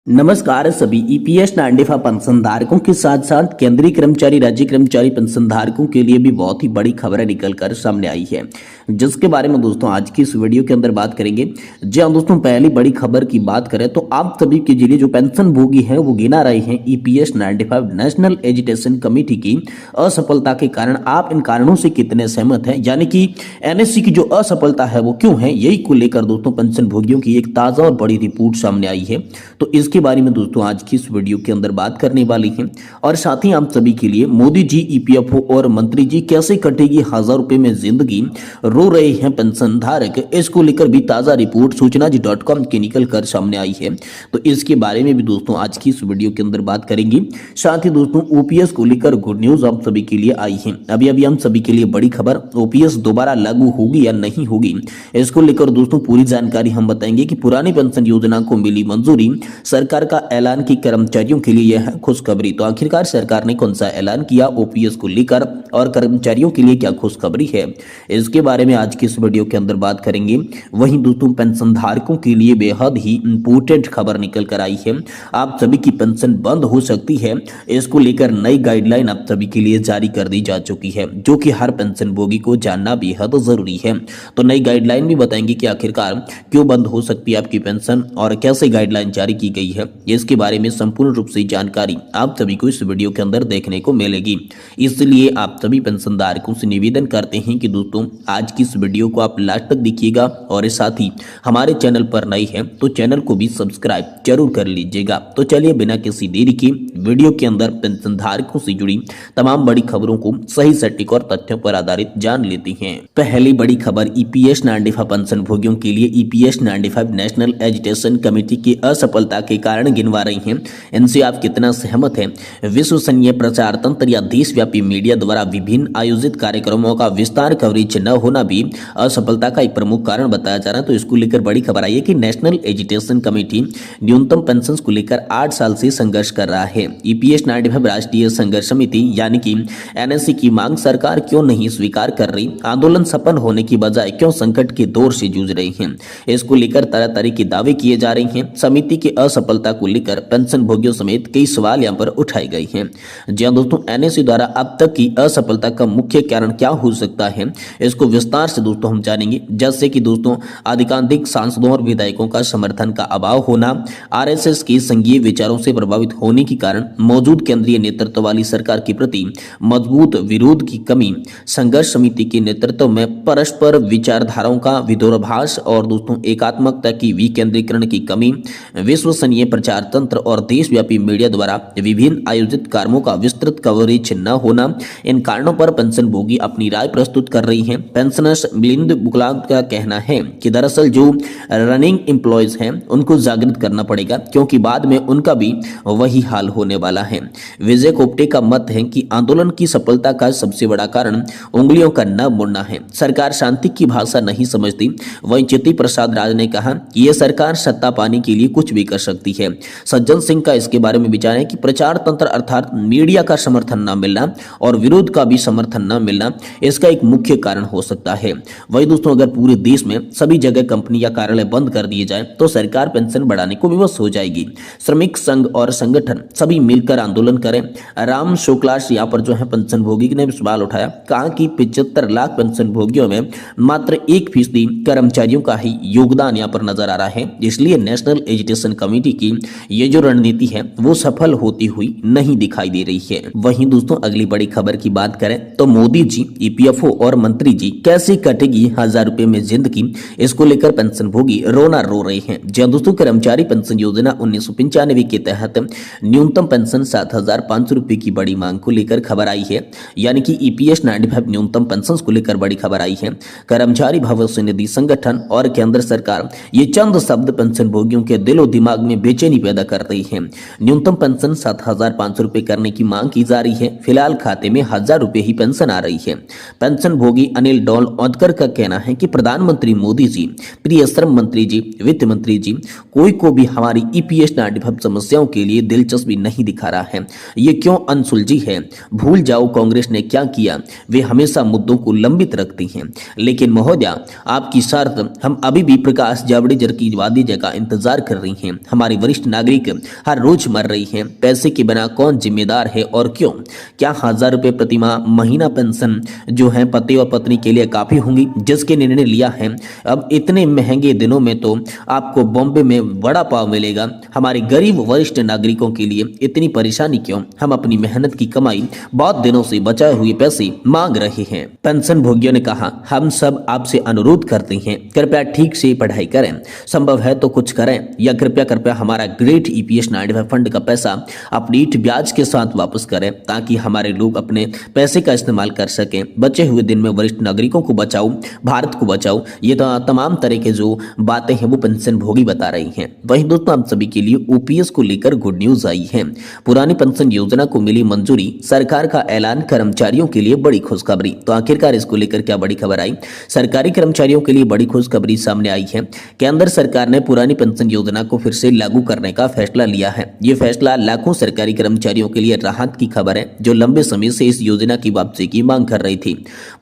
नमस्कार सभी EPS 95 pension धारकों के साथ साथ केंद्रीय कर्मचारी राज्य कर्मचारी पेंशन धारकों के लिए भी बहुत ही बड़ी खबरें निकलकर सामने आई है, जिसके बारे में दोस्तों आज की इस वीडियो के अंदर बात करेंगे। जी हाँ दोस्तों, पहली बड़ी खबर की बात करें तो आप सभी के लिए जो पेंशन भोगी हैं वो गिना रहे हैं ईपीएस 95 नेशनल एजुकेशन कमेटी की असफलता के कारण। आप इन कारणों से कितने सहमत हैं, यानी कि एनएससी की जो असफलता है वो क्यों है, यही को लेकर दोस्तों पेंशन भोगियों की एक ताजा और बड़ी रिपोर्ट सामने आई है। तो इसके बारे में दोस्तों आज की इस वीडियो के अंदर बात करने वाली हैं। और साथ ही आप सभी के लिए मोदी जी ईपीएफओ और मंत्री जी कैसे कटेगी 1000 रुपए में जिंदगी, रो रहे हैं पेंशन धारक, इसको लेकर भी ताजा रिपोर्ट सूचनाजी.com की निकल कर सामने आई है। तो इसके बारे में भी दोस्तों आज की इस वीडियो के अंदर बात करेंगे। साथ ही दोस्तों ओपीएस को लेकर गुड न्यूज आप सभी के लिए आई है। अभी अभी हम सभी के लिए बड़ी खबर, ओपीएस दोबारा लागू होगी या नहीं होगी, इसको लेकर दोस्तों पूरी जानकारी हम बताएंगे कि पुरानी पेंशन योजना को मिली मंजूरी, सरकार का ऐलान की कर्मचारियों के लिए यह है खुशखबरी। तो आखिरकार सरकार ने कौन सा ऐलान किया ओपीएस को लेकर और कर्मचारियों के लिए क्या खुशखबरी है, इसके बारे में आज की इस वीडियो के अंदर बात करेंगे। वहीं दोस्तों पेंशन धारकों के लिए बेहद ही इंपोर्टेंट खबर निकल कर आई है। आप सभी की पेंशन बंद हो सकती है, इसको लेकर नई गाइडलाइन आप सभी के लिए जारी कर दी जा चुकी है, जो कि हर पेंशन भोगी को जानना बेहद जरूरी है। तो नई गाइडलाइन भी बताएंगे कि आखिरकार क्यों बंद हो सकती है आपकी पेंशन और कैसे गाइडलाइन जारी की गई है, इसके बारे में संपूर्ण रूप से जानकारी आप सभी को इस वीडियो के अंदर देखने को मिलेगी। इसलिए आप सभी पेंशन धारकों से निवेदन करते हैं कि दोस्तों आज की इस वीडियो को आप लास्ट तक देखिएगा और साथ ही हमारे चैनल पर नए हैं तो चैनल को भी सब्सक्राइब जरूर कर लीजिएगा। तो चलिए बिना किसी देरी के वीडियो के अंदर पेंशन धारकों से जुड़ी तमाम बड़ी खबरों को सही सटीक और तथ्यों पर आधारित जान लेते हैं। पहली बड़ी खबर ईपीएस 95 पेंशन भोगियों के लिए ईपीएस 95 नेशनल एजुकेशन कमेटी की असफलता के कारण गिनवा रही हैं। इनसे आप कितना सहमत हैं? विश्वसनीय प्रचार तंत्र या देशव्यापी मीडिया द्वारा विभिन्न आयोजित कार्यक्रमों का विस्तार कवरेज न होना भी असफलता का एक प्रमुख कारण बताया जा रहा है। तो इसको लेकर बड़ी खबर आई है कि नेशनल एजुकेशन कमेटी न्यूनतम पेंशन को लेकर 8 साल से संघर्ष कर रहा है। ईपीएस 95 राष्ट्रीय संघर्ष समिति यानी कि एनएससी की मांग सरकार क्यों नहीं स्वीकार कर रही, आंदोलन सफल होने की बजाय क्यों संकट के दौर से जूझ रही है, इसको लेकर तरह तरह के दावे किए जा रहे हैं। समिति की असफलता को लेकर पेंशन भोगियों समेत कई सवाल यहां पर उठाए गए हैं। जी हां दोस्तों, एनएससी द्वारा अब तक की असफलता का मुख्य कारण क्या हो सकता है, इसको विस्तार से दोस्तों हम जानेंगे। जैसे कि दोस्तों अधिकांश सांसदों और विधायकों का समर्थन का अभाव होना, आरएसएस के संघीय विचारों से प्रभावित होने के कारण मौजूद केंद्रीय नेतृत्व वाली सरकार के प्रति मजबूत विरोध की कमी, संघर्ष समिति के नेतृत्व में परस्पर विचारधाराओं का विरोधाभास और दोस्तों एकात्मकता की विकेंद्रीकरण की कमी, विश्वसनीय प्रचार तंत्र और देशव्यापी मीडिया द्वारा विभिन्न आयोजित कार्यक्रमों का विस्तृत कवरेज न होना, इन कारणों पर पेंशन भोगी अपनी राय प्रस्तुत कर रही हैं। पेंशनर्स मिलिंद बुकलाग का कहना है कि दरअसल जो रनिंग एम्प्लॉयज हैं उनको जागृत करना पड़ेगा, क्योंकि बाद में उनका भी वही हाल होने वाला है। विजय कोप्टे का मत है कि आंदोलन की सफलता का सबसे बड़ा कारण उंगलियों का न मुड़ना है, सरकार शांति की भाषा नहीं समझती। वहीं चित्ती प्रसाद राज ने कहा कि यह सरकार सत्ता पाने के लिए कुछ भी कर सकती है। सज्जन सिंह का इसके बारे में विचार है कि प्रचार तंत्र अर्थात मीडिया का समर्थन न मिलना और विरोध का भी समर्थन न मिलना इसका एक मुख्य कारण हो सकता है। वही दोस्तों अगर पूरे देश में सभी जगह कंपनी या कार्यालय बंद कर दिए जाए तो सरकार पेंशन बढ़ाने को विवश हो जाएगी। श्रमिक संघ और संगठन सभी मिलकर आंदोलन करें। राम शुक्लास यहाँ पर जो है पेंशन भोगी ने सवाल उठाया, कहा कि 75 लाख पेंशन भोगियों में मात्र 1% कर्मचारियों का ही योगदान यहाँ पर नजर आ रहा है, इसलिए नेशनल एजुकेशन कमेटी की ये जो रणनीति है वो सफल होती हुई नहीं दिखाई दे रही है। वहीं दोस्तों अगली बड़ी खबर की बात करें तो मोदी जी ईपीएफओ और मंत्री जी कैसे कटेगी 1000 रुपए में जिंदगी, इसको लेकर पेंशन भोगी रोना रो रहे हैं। जहां दोस्तों कर्मचारी पेंशन योजना 1995 के तहत न्यूनतम पेंशन 7500 रुपए की बड़ी मांग को लेकर खबर आई है, यानी कि ईपीएस 95 न्यूनतम पेंशन को लेकर बड़ी खबर आई है। कर्मचारी भविष्य निधि संगठन और केंद्र सरकार ये चंद शब्द पेंशन भोगियों के दिलो दिमाग में बेचैनी पैदा कर रही है। न्यूनतम पेंशन 7500 रुपए करने की मांग की जा रही है। फिलहाल खाते में 1000 रुपए ही पेंशन आ रही है। पेंशन भोगी अनिल डोल औदकर का कहना है कि प्रधानमंत्री मोदी जी, प्रिय श्रम मंत्री जी, वित्त मंत्री जी, कोई को भी हमारी ईपीएस 95 समस्याओं के लिए दिलचस्पी नहीं दिखा रहा है। ये क्यों अनसुलझी है? भूल जाओ कांग्रेस ने क्या किया। वे हमेशा मुद्दों को लंबित रखती हैं। लेकिन महोदया, आपकी शर्त हम अभी भी प्रकाश जावड़ेकर की वादी जगह इंतजार कर रही हैं। हमारे वरिष्ठ नागरिक हर रोज मर रही हैं। पैसे के बिना कौन जिम्मेदार है और क्यों? क्या 1000 रुपए प्रति माह महीना पेंशन जो है पति और पत्नी के लिए काफी होंगी? जिसके निर्णय लिया है, अब इतने महंगे दिनों में तो आपको बॉम्बे में वड़ा पाव मिलेगा। हमारे गरीब वरिष्ठ नागरिकों के लिए इतनी परेशानी क्यों? हम अपनी मेहनत की कमाई बहुत दिनों से बचाए हुए पैसे मांग रहे हैं। पेंशन भोगियों ने कहा, हम सब आपसे अनुरोध करते हैं, कृपया ठीक से पढ़ाई करें, संभव है तो कुछ करें, या कृपया हमारा ग्रेट ईपीएस 95 फंड का पैसा अपनी ब्याज के साथ वापस करें, ताकि हमारे लोग अपने पैसे का इस्तेमाल कर सकें। बचे हुए दिन में वरिष्ठ नागरिकों को बचाओ, भारत को बचाओ। ये तमाम तरह के जो बातें हैं वो पेंशन भोगी बता रही हैं। वहीं दोस्तों, आप सभी के लिए ओपीएस को लेकर गुड न्यूज आई है। पुरानी पेंशन योजना को मिली मंजूरी, सरकार का ऐलान, कर्मचारियों के लिए बड़ी खुशखबरी। तो आखिरकार इसको लेकर क्या बड़ी खबर आई? सरकारी कर्मचारियों के लिए बड़ी खुशखबरी सामने आई है। केंद्र सरकार ने पुरानी पेंशन योजना को फिर से लागू करने का फैसला लिया है। ये फैसला लाखों सरकारी कर्मचारियों के लिए राहत की खबर है, जो लंबे समय से इस योजना की वापसी की मांग कर रही थी।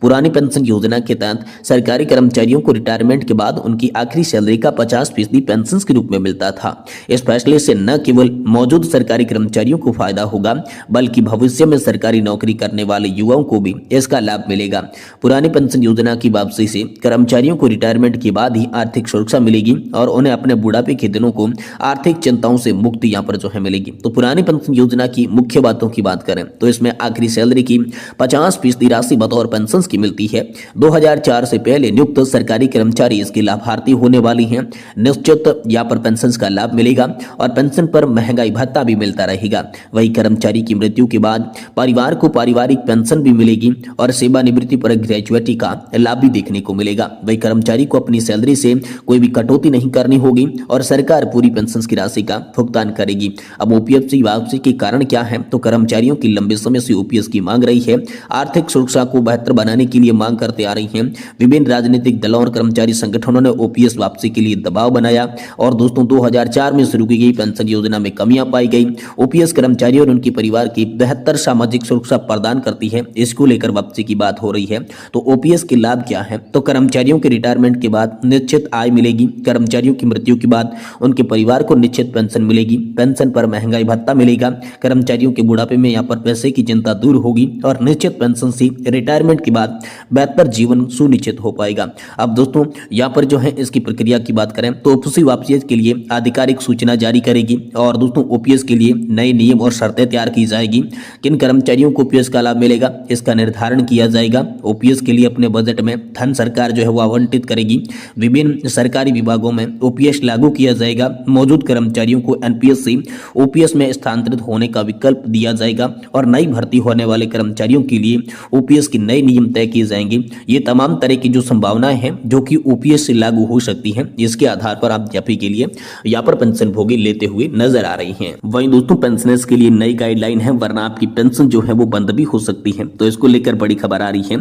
पुरानी पेंशन योजना के तहत सरकारी कर्मचारियों को रिटायरमेंट के बाद उनकी आखिरी सैलरी का 50% पेंशन के रूप में मिलता था। इस फैसले से न केवल मौजूद सरकारी कर्मचारियों को फायदा होगा, बल्कि भविष्य में सरकारी नौकरी करने वाले युवाओं को भी इसका लाभ मिलेगा। पुरानी पेंशन योजना की वापसी से कर्मचारियों को रिटायरमेंट के बाद ही आर्थिक सुरक्षा मिलेगी और उन्हें अपने बुढ़ापे के दिनों को आर्थिक चिंताओं से मुक्ति यहाँ पर जो है मिलेगी। तो पुरानी पेंशन योजना की मुख्य बातों की बात करें तो इसमें आखिरी सैलरी की 50% राशि बतौर पेंशन की मिलती है। 2004 से पहले नियुक्त सरकारी कर्मचारी इसके लाभार्थी होने वाली हैं। निश्चित यहाँ पर पेंशन का लाभ मिलेगा और पेंशन पर महंगाई भत्ता भी मिलता रहेगा। वही कर्मचारी की मृत्यु के बाद परिवार को पारिवारिक पेंशन भी मिलेगी और सेवानिवृत्ति पर ग्रेजुएटी का लाभ भी देखने को मिलेगा। वही कर्मचारी को अपनी सैलरी से कोई भी कटौती नहीं करनी होगी और सरकार पूरी पेंशन की राशि का भुगतान करेगी। अब ओपीएस की वापसी के कारण क्या है? तो कर्मचारियों की लंबे समय से ओपीएस की मांग रही है। आर्थिक सुरक्षा को बेहतर बनाने के लिए मांग करते आ रही हैं। विभिन्न राजनीतिक दलों और कर्मचारी संगठनों ने ओपीएस वापसी के लिए दबाव बनाया और दोस्तों 2004 में शुरू की गई पेंशन योजना में कमियां पाई गई। ओपीएस कर्मचारियों और उनके परिवार की बेहतर सामाजिक सुरक्षा प्रदान करती है। इसको लेकर वापसी की बात हो रही है। तो ओपीएस के लाभ क्या है? तो कर्मचारियों के रिटायरमेंट के बाद निश्चित आय मिलेगी। कर्मचारियों की मृत्यु के बाद उनके परिवार को निश्चित पेंशन मिलेगी। पेंशन पर महंगाई भत्ता मिलेगा। कर्मचारियों के बुढ़ापे में यहाँ पर पैसे की चिंता दूर होगी और निश्चित पेंशन से रिटायरमेंट के बाद बेहतर जीवन सुनिश्चित हो पाएगा। अब दोस्तों, यहाँ पर जो है इसकी प्रक्रिया की बात करें तो ओपीएस वापसी के लिए आधिकारिक सूचना जारी करेगी और दोस्तों ओपीएस के लिए नए नियम और शर्तें तैयार की जाएगी। किन कर्मचारियों को ओपीएस का लाभ मिलेगा, इसका निर्धारण किया जाएगा। ओपीएस के लिए अपने बजट में धन सरकार जो है वो आवंटित करेगी। विभिन्न सरकारी विभागों में ओपीएस लागू किया जाएगा। मौजूद कर्मचारियों को एनपीएस से ओपीएस में स्थानांतरित होने का विकल्प दिया जाएगा और नई भर्ती होने वाले कर्मचारियों के लिए ओपीएस के नए नियम तय किए जाएंगे। ये तमाम तरह की जो संभावनाएं हैं जो कि ओपीएस से लागू हो सकती हैं, इसके आधार पर आप जापी के लिए यहाँ पर पेंशन भोगी लेते हुए नजर आ रही हैं। वहीं दोस्तों, पेंशनर्स के लिए नई गाइडलाइन है, वरना आपकी पेंशन जो है वो बंद भी हो सकती है। तो इसको लेकर बड़ी खबर आ रही है।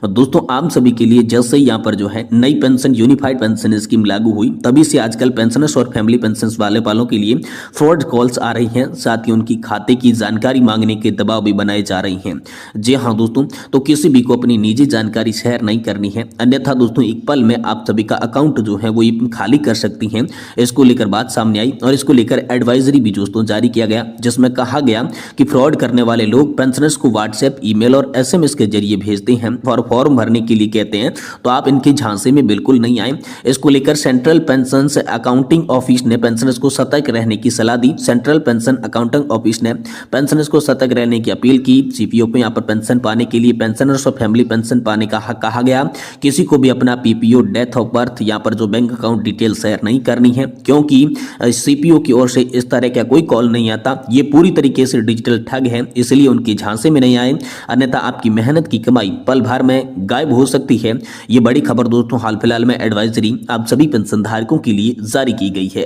दोस्तों, आप सभी के लिए जैसे ही यहाँ पर जो है नई पेंशन यूनिफाइड पेंशन स्कीम लागू हुई, तभी से आजकल पेंशनर्स और फैमिली पेंशन वालों के लिए फ्रॉड कॉल्स आ रही हैं। साथ ही उनकी खाते की जानकारी मांगने के दबाव भी बनाए जा रही हैं। जी हाँ दोस्तों, तो किसी भी को अपनी निजी जानकारी शेयर नहीं करनी है, अन्यथा दोस्तों एक पल में आप सभी का अकाउंट जो है वो खाली कर सकती हैं। इसको लेकर बात सामने आई और इसको लेकर एडवाइजरी भी दोस्तों जारी किया गया, जिसमें कहा गया कि फ्रॉड करने वाले लोग पेंशनर्स को व्हाट्सएप, ईमेल और एसएमएस के जरिए भेजते हैं और फॉर्म भरने के लिए कहते हैं, तो आप इनके झांसे में बिल्कुल नहीं आए। इसको लेकर सेंट्रल पेंशन अकाउंटिंग ऑफिस ने पेंशनर्स को सतर्क रहने की सलाह दी। सेंट्रल पेंशन अकाउंटिंग ऑफिस ने पेंशनर्स को सतर्क रहने की अपील की। सीपीओ पे यहाँ पर पेंशन पाने के लिए पेंशनर्स और फैमिली पेंशन पाने का हक कहा गया। किसी को भी अपना पीपीओ, डेथ ऑफ बर्थ, यहाँ पर जो बैंक अकाउंट डिटेल शेयर नहीं करनी है, क्योंकि सीपीओ की ओर से इस तरह का कोई कॉल नहीं आता। ये पूरी तरीके से डिजिटल ठग है, इसलिए उनके झांसे में नहीं आए, अन्यथा आपकी मेहनत की कमाई पल भर में गायब हो सकती है। ये बड़ी खबर दोस्तों हाल फिलहाल में एडवाइजरी आप सभी पेंशन धारकों के लिए जारी की गई है।